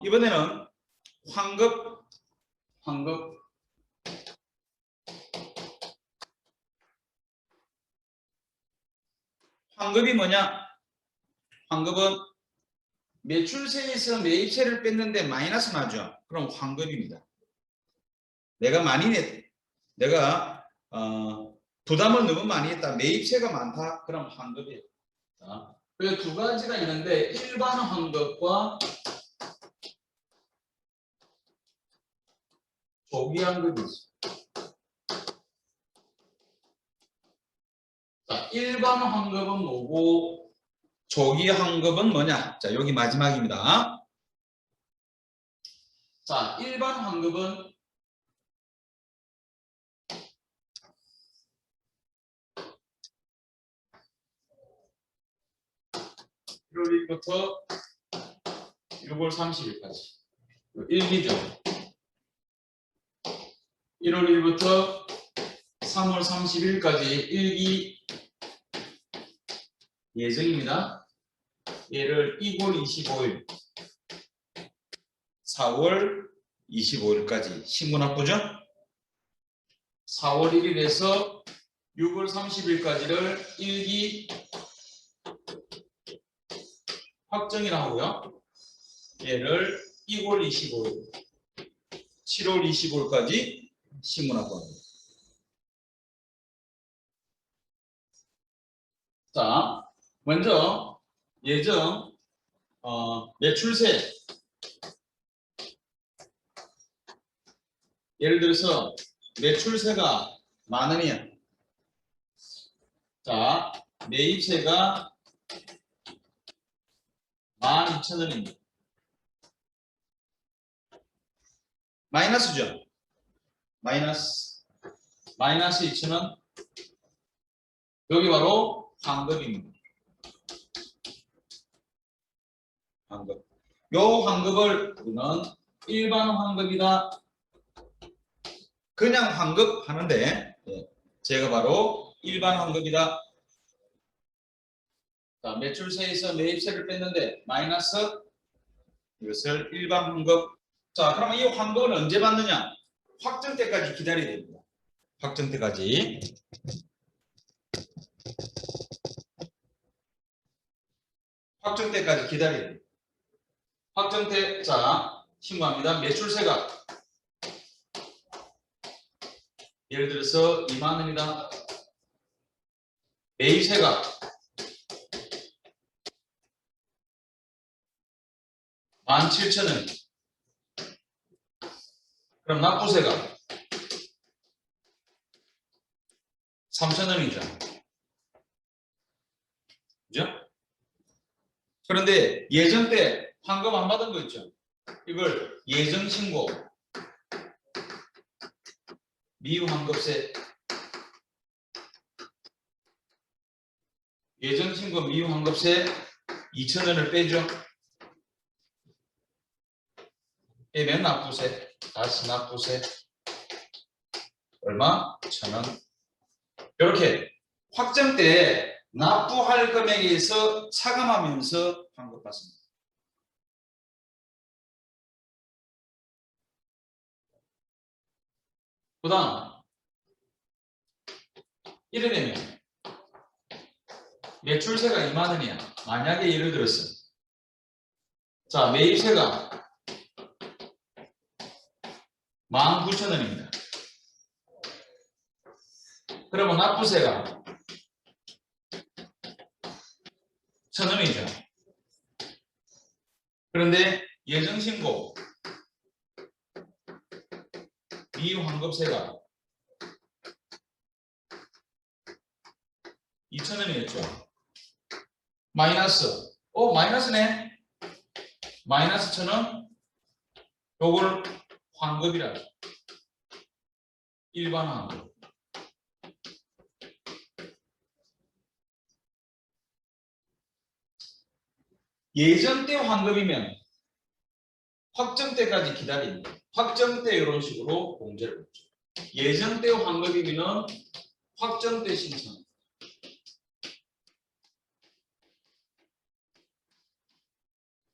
이번에는 환급. 환급이 뭐냐? 환급은 매출세에서 매입세를 뺐는데 마이너스 나죠. 그럼 환급입니다. 내가 많이 내가 부담을 너무 많이 했다. 매입세가 많다. 그럼 환급이에요. 자, 그래서 두 가지가 있는데 일반 환급과 조기 환급이 있어요. 자, 일반 환급은 뭐고 조기 환급은 뭐냐? 자, 여기 마지막입니다. 자, 일반 환급은 (1월 1일부터 6월 30일까지) 1기죠. 1월 1일부터 3월 30일까지 1기 예정입니다. 얘를 2월 25일, 4월 25일까지 신고 납부죠. 4월 1일에서 6월 30일까지를 1기 확정이라 하고요. 얘를 2월 25일, 7월 25일까지 신고 납부합니다. 자, 먼저 예정 매출세. 예를 들어서 매출세가 10,000원이야. 자, 매입세가 12,000원입니다. 마이너스죠. 마이너스 2,000원. 여기 바로 환급입니다. 환급. 요 환급을 우리는 일반 환급이다. 그냥 환급 하는데 제가 바로 일반 환급이다. 자, 매출세에서 매입세를 뺐는데 마이너스, 이것을 일반 환급. 자, 그러면 이 환급은 언제 받느냐? 확정 때까지 기다려야 됩니다. 확정 때까지. 확정 때까지 기다려야 돼요. 확정 때, 자, 신고합니다. 매출세가 예를 들어서 20,000원이다. 매입세가 17,000원. 그럼 납부세가 3,000원이죠. 그죠? 그런데 예전 때 환급 안 받은 거 있죠? 이걸 예정 신고 미유환급세, 예정 신고 미유환급세 2,000원을 빼죠. 빼면 납부세, 다시 납부세 얼마? 1,000원. 이렇게 확정 때 납부할 금액에서 차감하면서 환급받습니다. 그 다음 이래 되면 매출세가 20,000원이야. 만약에 예를 들었어. 자, 매입세가 19,000원입니다. 그러면 납부세가 1,000원이죠. 그런데 예정신고 미환급세가 2,000원이었죠. 마이너스. 마이너스네. 마이너스 1,000원. 요걸 환급이라. 일반 환급. 예전 때 환급이면 확정 때까지 기다립니다. 확정 때 이런 식으로 공제를 했죠. 예전 때 환급이면 확정 때 신청.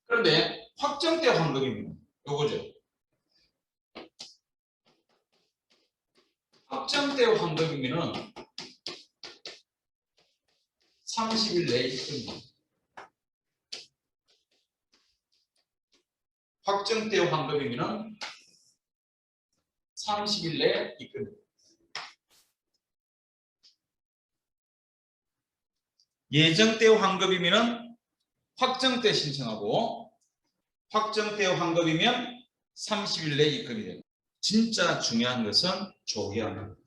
그런데 확정 때 환급이면 요거죠. 확정때 환급이면은 30일 내에 입금입니다. 확정때 환급이면은 30일 내에 입금입니다. 예정때 환급이면은 확정때 신청하고 확정때 환급이면 30일 내에 입금이 됩니다. 진짜 중요한 것은 조기환급.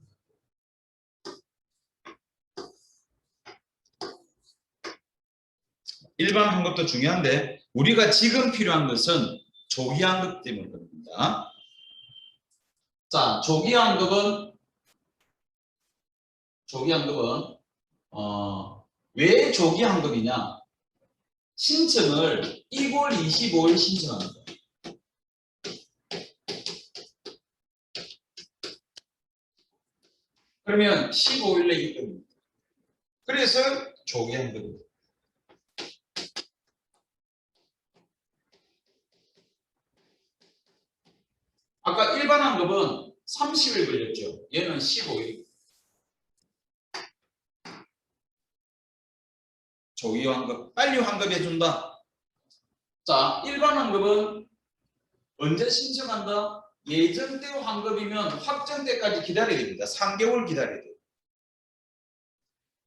일반 환급도 중요한데 우리가 지금 필요한 것은 조기환급 때문에 그렇습니다. 자, 조기환급은 왜 조기환급이냐? 신청을 1월 25일 신청합니다. 그러면 15일 내에 입금입니다. 그래서 조기환급입니다. 아까 일반 환급은 30일 걸렸죠. 얘는 15일. 조기 환급, 빨리 환급해준다. 자, 일반 환급은 언제 신청한다? 예정때 환급이면 확정때까지 기다려야 됩니다. 3개월 기다려야 돼요.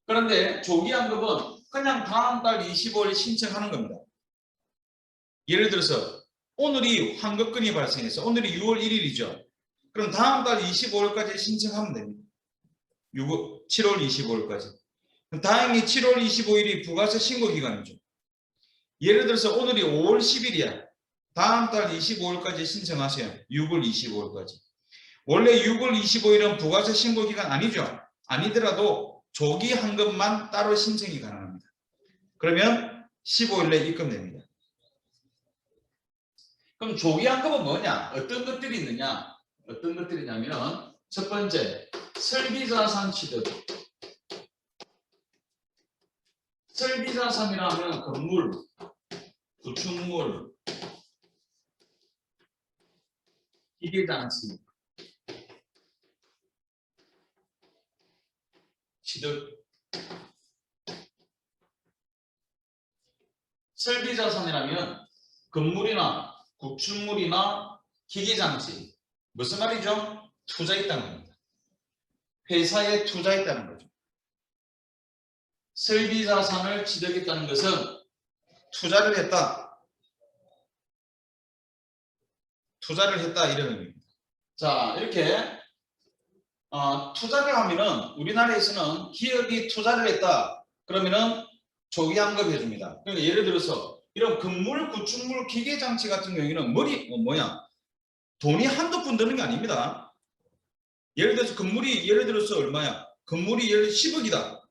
그런데 조기 환급은 그냥 다음 달 25일 신청하는 겁니다. 예를 들어서 오늘이 환급건이 발생해서 오늘이 6월 1일이죠. 그럼 다음 달 25일까지 신청하면 됩니다. 7월 25일까지. 다행히 7월 25일이 부가세 신고 기간이죠. 예를 들어서 오늘이 5월 10일이야. 다음 달 25일까지 신청하세요. 6월 25일까지. 원래 6월 25일은 부가세 신고 기간 아니죠. 아니더라도 조기 환급만 따로 신청이 가능합니다. 그러면 15일 내에 입금됩니다. 그럼 조기 환급은 뭐냐? 어떤 것들이 있느냐? 어떤 것들이냐면 첫 번째, 설비자산 취득. 설비자산이라 하면 건물, 구축물, 기계장치, 취득. 설비자산이라면 건물이나 구축물이나 기계장치. 무슨 말이죠? 투자했다는 겁니다. 회사에 투자했다는 거죠. 설비자산을 취득했다는 것은 투자를 했다. 투자를 했다 이런 의미입니다. 자, 이렇게 투자를 하면은 우리나라에서는 기업이 투자를 했다. 그러면은 조기 환급해 줍니다. 그러니까 예를 들어서 이런 건물, 구축물, 기계장치 같은 경우에는 돈이 한두 푼 드는 게 아닙니다. 예를 들어서 건물이 예를 들어서 얼마야? 건물이 예를 들어 10억이다.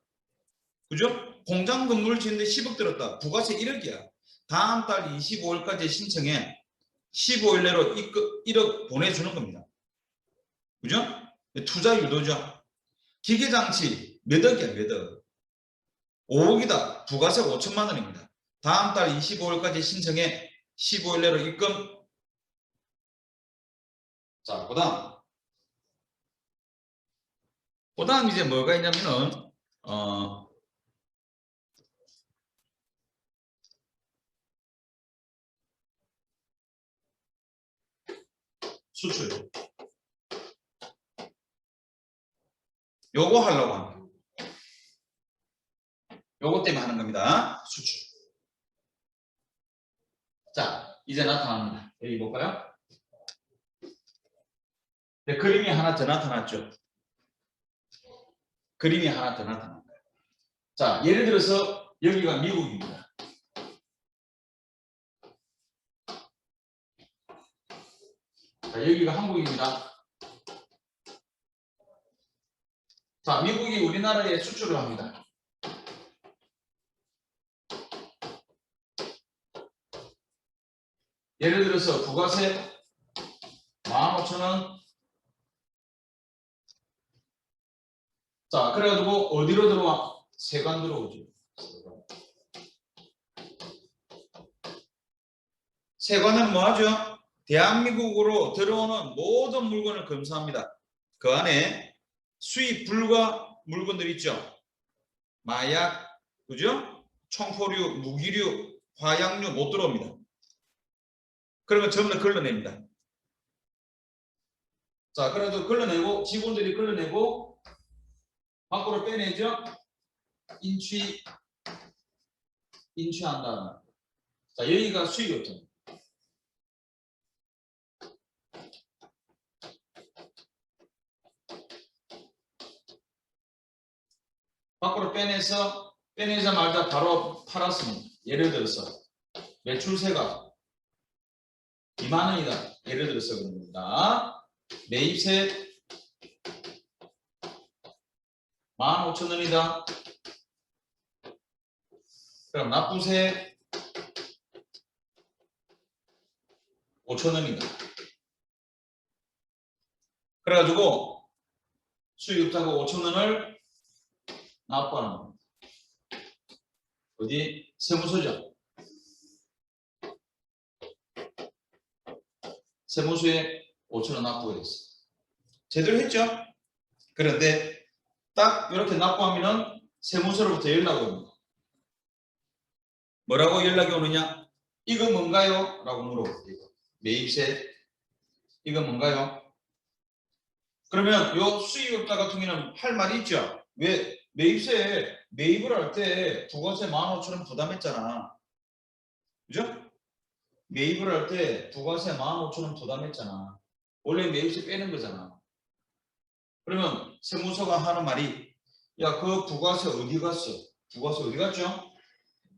그죠? 공장 건물을 짓는데 10억 들었다. 부가세 1억이야. 다음 달 25일까지 신청해 15일 내로 1억 보내주는 겁니다. 그죠? 투자 유도죠. 기계장치 몇 억이야, 몇 억. 5억이다. 부가세 5천만 원입니다. 다음 달 25일까지 신청해 15일 내로 입금. 자, 그다음 이제 뭐가 있냐면은 수출. 요거 하려고 합니다. 요거 때문에 하는 겁니다. 수출. 자, 이제 나타납니다. 여기 볼까요? 네, 그림이 하나 더 나타났죠. 그림이 하나 더 나타난 거예요. 자, 예를 들어서 여기가 미국입니다. 자, 여기가 한국입니다. 자, 미국이 우리나라에 수출을 합니다. 예를 들어서 부가세 15,000원. 자, 그래가지고 어디로 들어와? 세관 들어오죠. 세관은 뭐 하죠? 대한민국으로 들어오는 모든 물건을 검사합니다. 그 안에 수입 불가 물건들 있죠. 마약, 그죠? 총포류, 무기류, 화약류 못 들어옵니다. 그러면 전부 다 걸러냅니다. 자, 그래도 걸러내고 직원들이 걸러내고 밖으로 빼내죠. 인취한다. 자, 여기가 수익이었죠. 밖으로 빼내자마자 바로 팔았습니다. 예를 들어서 매출세가 2만 원이다. 예를 들어서 그럽니다. 매입세 15,000원이다. 그럼 납부세 5,000원이다. 그래가지고 수익자가 5,000원을 납부하는 겁니다. 어디? 세무서죠. 세무서에 5,000원 납부했어요. 제대로 했죠? 그런데 딱 이렇게 납부하면은 세무서로부터 연락이 옵니다. 뭐라고 연락이 오느냐? 이거 뭔가요? 라고 물어봅니다. 매입세 이거 뭔가요? 그러면 요 수익업자 같은 경우는 할 말이 있죠. 왜? 매입세 매입을 할 때 부가세 15,000원 부담했잖아. 그죠? 매입을 할 때 부가세 15,000원 부담했잖아. 원래 매입세 빼는 거잖아. 그러면 세무서가 하는 말이 야, 그 부가세 어디 갔어? 부가세 어디 갔죠?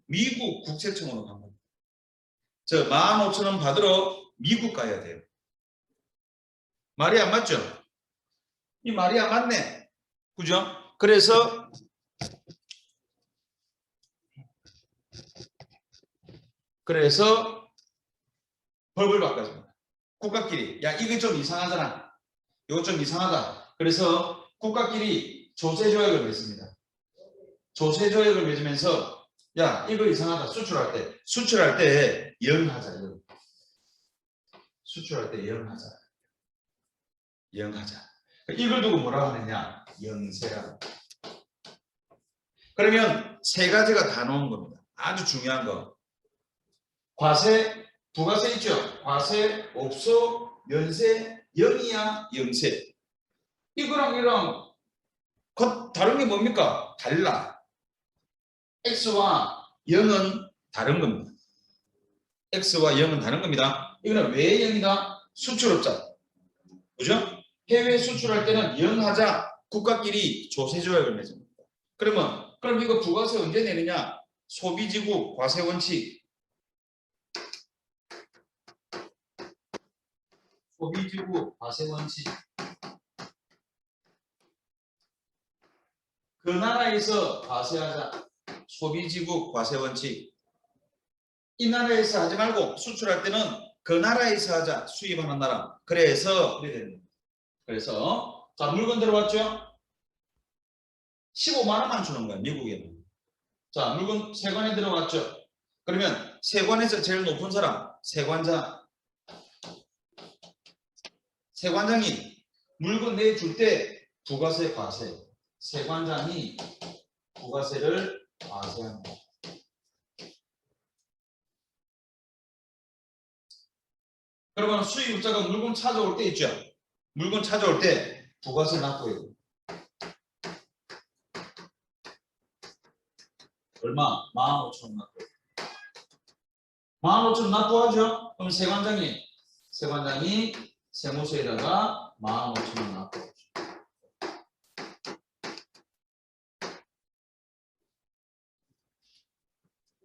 미국 국세청으로 간 겁니다. 저 15,000원 받으러 미국 가야 돼요. 말이 안 맞죠? 이 말이 안 맞네. 그죠? 그래서 벌을 바꿔줍니다. 국가끼리 야 이거 좀 이상하잖아. 이거 좀 이상하다. 그래서 국가끼리 조세조약을 맺습니다. 조세조약을 맺으면서 야 이거 이상하다. 수출할 때 영하자. 수출할 때 영하자. 이걸 두고 뭐라 하느냐? 영세라. 그러면 세 가지가 다 나온 겁니다. 아주 중요한 거. 과세, 부가세 있죠? 과세, 업소, 연세, 영이야, 영세. 이거랑 다른 게 뭡니까? 달라. X와 0은 다른 겁니다. X와 0은 다른 겁니다. 이거는 왜 0이다? 수출업자. 그죠? 해외 수출할 때는 0 하자 국가끼리 조세조약을 맺습니다. 그럼 이거 부가세 언제 내느냐? 소비지국 과세원칙. 소비지국 과세원칙. 그 나라에서 과세하자. 소비지국 과세원칙. 이 나라에서 하지 말고 수출할 때는 그 나라에서 하자. 수입하는 나라. 그래서 자 물건 들어왔죠? 15만 원만 주는 거야. 미국에는. 자 물건 세관에 들어왔죠? 그러면 세관에서 제일 높은 사람 세관장이 물건 내줄 때 부가세 과세. 세관장이 부가세를 과세합니다. 그러면 수입자가 물건 찾아올 때 있죠. 물건 찾아올 때 부가세 납부해야 돼요. 얼마? 15,000원 납부. 15,000원 납부하죠? 그럼 세관장이 세무서에다가 15,000원 납부하죠.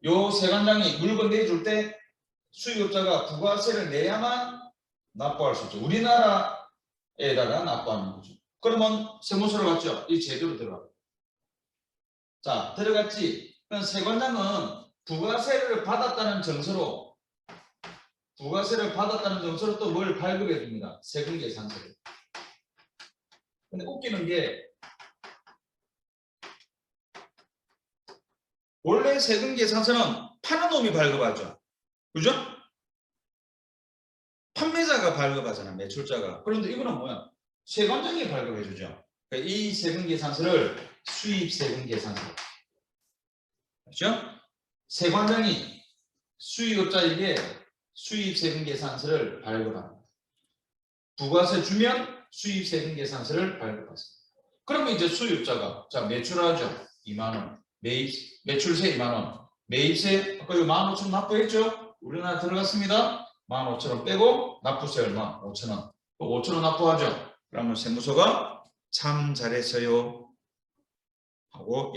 요 세관장이 물건 내줄 때 수입업자가 부가세를 내야만 납부할 수 있죠. 우리나라에다가 납부하는 거죠. 그러면 세무서로 갔죠? 이 제도로 들어가. 자, 들어갔지. 그럼 세관장은 부가세를 받았다는 정서로 또 뭘 발급해 줍니다. 세금계산서를. 근데 웃기는 게 원래 세금계산서는 파는 놈이 발급하죠. 그죠? A사가 발급하잖아. 매출자가. 그런데 이거는 뭐야? 세관장이 발급해주죠. 그러니까 이 세금계산서를 수입세금계산서. 그렇죠? 세관장이 수입업자에게 수입세금계산서를 발급합니다. 부가세 주면 수입세금계산서를 발급하습니다. 그러면 이제 수입자가 자 매출하죠. 2만 원. 매출세 2만 원. 매입세 아까 15,000원 납부했죠? 우리나라 들어갔습니다. 15,000원 빼고 납부세 얼마? 5,000원. 5,000원 납부하죠. 그러면 세무서가 참 잘했어요 하고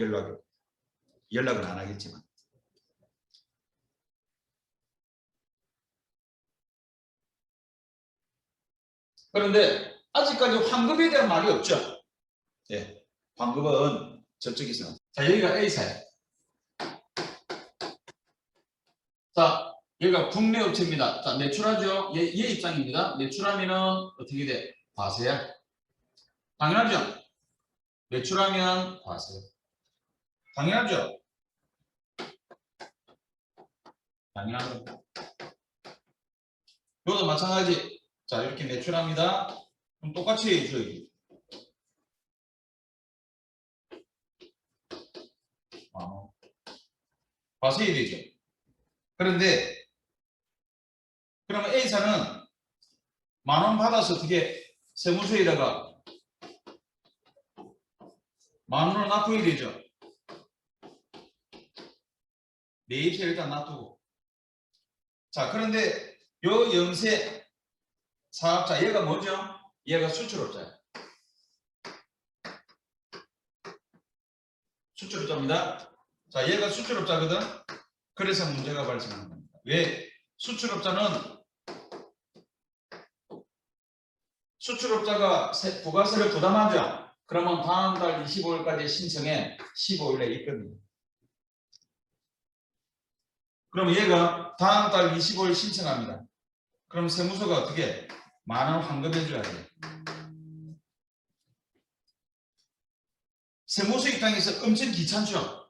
연락은 안 하겠지만. 그런데 아직까지 환급에 대한 말이 없죠. 예, 환급은 저쪽에서. 자, 여기가 A사예요. 자, 여기가 국내 업체입니다. 자, 매출하죠. 얘 입장입니다. 매출하면은 어떻게 돼? 과세야. 당연하죠. 매출하면 과세. 당연하죠. 당연하죠. 이것도 마찬가지. 자, 이렇게 매출합니다. 그럼 똑같이 해줘야지. 과세해야 되죠. 그런데 그러면 A사는 10,000원 받아서 어떻게 세무서에다가 10,000원을 납부해야 되죠. 매입세 일단 놔두고. 자, 그런데 요 영세 사업자 얘가 뭐죠? 얘가 수출업자야. 수출업자입니다. 자, 얘가 수출업자거든. 그래서 문제가 발생하는 겁니다. 왜? 수출업자가 부가세를 부담하죠. 그러면 다음 달 25일까지 신청해 15일에 입금입니다. 그럼 얘가 다음 달 25일 신청합니다. 그럼 세무서가 어떻게 10,000원 환급해줘야 돼. 세무서 입장에서 엄청 귀찮죠.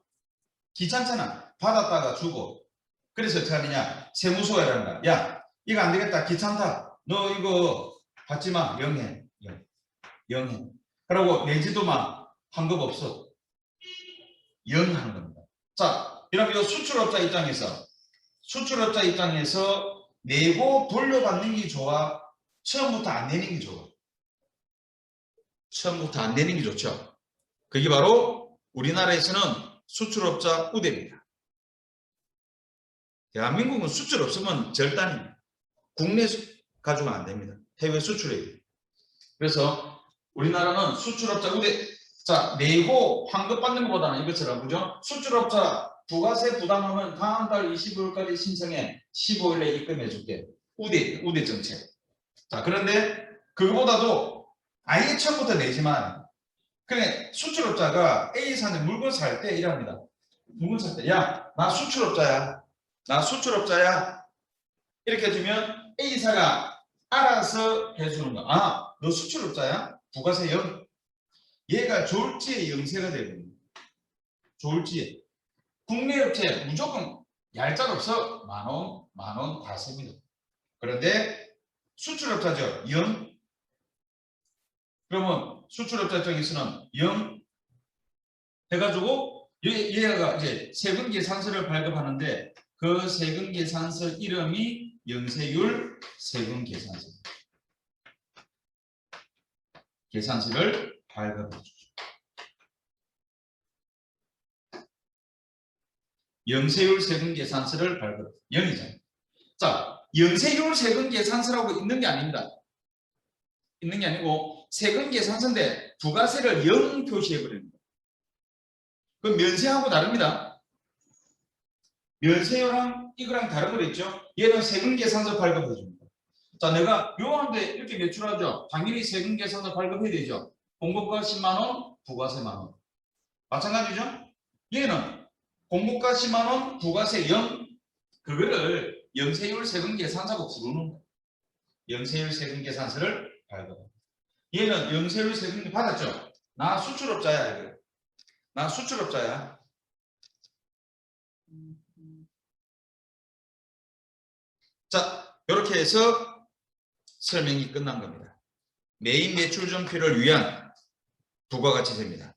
귀찮잖아. 받았다가 주고. 그래서 어떻게 하느냐. 세무서가 이란다. 야, 이거 안 되겠다. 귀찮다. 너 이거 받지 마. 영해. 영해. 그러고 내지도 마. 환급 없어. 영하는 겁니다. 자, 그럼 이 수출업자 입장에서 내고 돌려받는 게 좋아? 처음부터 안 내는 게 좋아? 처음부터 안 내는 게 좋죠. 그게 바로 우리나라에서는 수출업자 우대입니다. 대한민국은 수출 없으면 절단입니다. 국내 가지고는 안 됩니다. 해외 수출이에요. 그래서 우리나라는 수출업자 우대. 자, 내고 환급 받는 것보다는 이것처럼 그죠? 수출업자 부가세 부담하면 다음 달 25일까지 신청해 15일에 입금해 줄게. 우대 정책. 자, 그런데 그거보다도 아예 처음부터 내지만 그래 수출업자가 A사는 물건 살 때 이랍니다. 물건 살 때 야, 나 수출업자야. 이렇게 해주면 A사가 알아서 해주는 거. 아, 너 수출업자야? 부가세 0. 얘가 졸지에 영세가 되거든요. 졸지에. 국내 업체 무조건 얄짤없어 10,000원 과세입니다. 그런데 수출업자죠. 0. 그러면 수출업자 입장에서는 0 해가지고 얘가 이제 세금계산서를 발급하는데 그 세금계산서 이름이 영세율 세금계산서. 계산서를 발급해 주죠. 영세율 세금계산서를 발급. 0이잖아요. 자, 영세율 세금계산서라고 있는 게 아닙니다. 있는 게 아니고 세금계산서인데 부가세를 0 표시해버립니다. 그 면세하고 다릅니다. 면세율랑 이거랑 다른 거랬죠. 얘는 세금계산서 발급해줍니다. 자, 내가 요한데 이렇게 매출하죠. 당연히 세금계산서 발급해야 되죠. 공급가 10만원, 부가세 만원. 마찬가지죠. 얘는 공급가 10만원, 부가세 0. 그거를 영세율 세금계산서라고 부르는 거예요. 영세율 세금계산서를 발급합니다. 얘는 영세율 세금 받았죠. 나 수출업자야. 이거. 나 수출업자야. 자, 이렇게 해서 설명이 끝난 겁니다. 메인 매출 전표를 위한 부가가치세입니다.